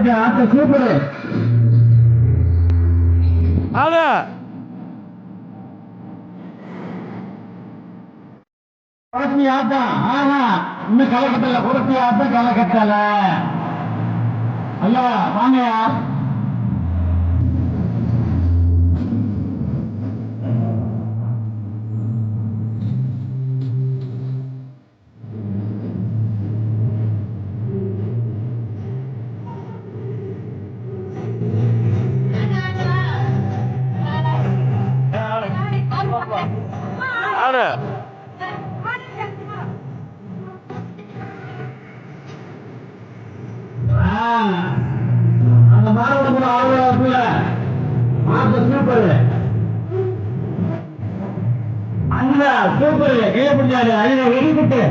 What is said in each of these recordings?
ஆட்ட சூப்பர். ஆனா புரட்சி ஆட்டம். ஆனா இன்னும் கலக்கட்டல. புரட்சி ஆட்டம் கலக்கட்டல. ஐயா வாங்கயா. ஆனா அந்த மாணவர்கள் ஆளுநர் ஆட்ட சூப்பர். அந்த சூப்பர் கையை பிடிச்சாரு. ஐயா வெளிக்கிட்டு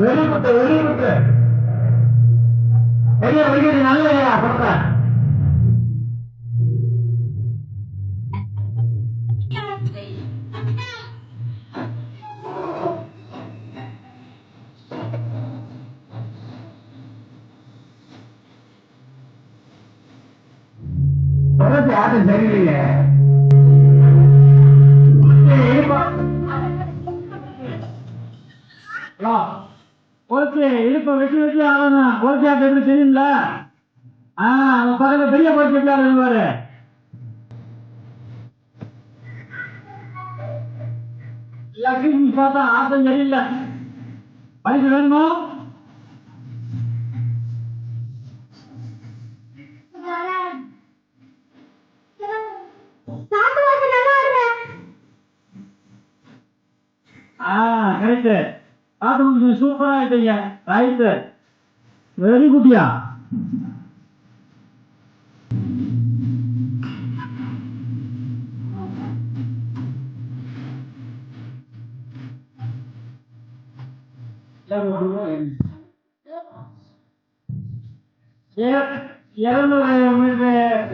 வெளிவிட்டு வெளிவிட்டு ஐயா வெளிக்கிட்டு நல்லையா சொல்றேன். ஆட்டம் சரியில்லையே. பொறுத்து இழுப்ப வெட்டி வெட்டி ஆகணும். பொறுத்து ஆட்டம் எப்படி தெரியுங்களா? பக்கத்துல பெரிய பொறுத்து எப்படி ஆடுவாரு. எல்லாத்தையும் பார்த்தா ஆட்டம் சரியில்லை. பரிசு வேணுமா? கரெக்ட். ஆட்டம் சூப்பரா ஆயிட்டீங்க. ரைட் வெரி குட்யா.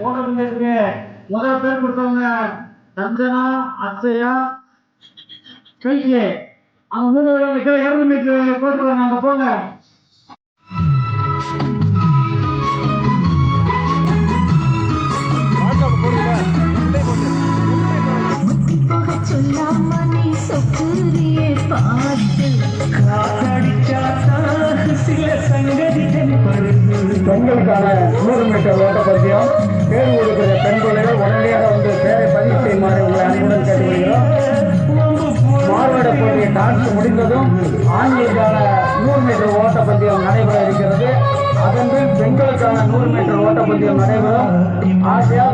ஓடுறதுக்கு முதல் பேர் கொடுத்தவங்க சந்தனா அச்சையா கைக்கு. அவங்க 200 மீட்டர் போட்டுருவாங்க. அங்க போங்க. பெண்களுக்கான 100 மீட்டர் ஓட்ட பந்தயம் தேர்வு கொடுக்கிற பெண்கள் உடனடியாக வந்து பேரை பதிவு செய்யுமாறு உங்களை அனைவரும் கேட்டுக்கொள்கிறோம். மாறுவேட போட்டியை டான்ஸ் முடிந்ததும் ஆண்களுக்கான 100 மீட்டர் ஓட்ட பந்தயம் நடைபெற இருக்கிறது. அதன்பின் பெண்களுக்கான 100 மீட்டர் ஓட்ட பந்தயம் நடைபெறும். ஆசியா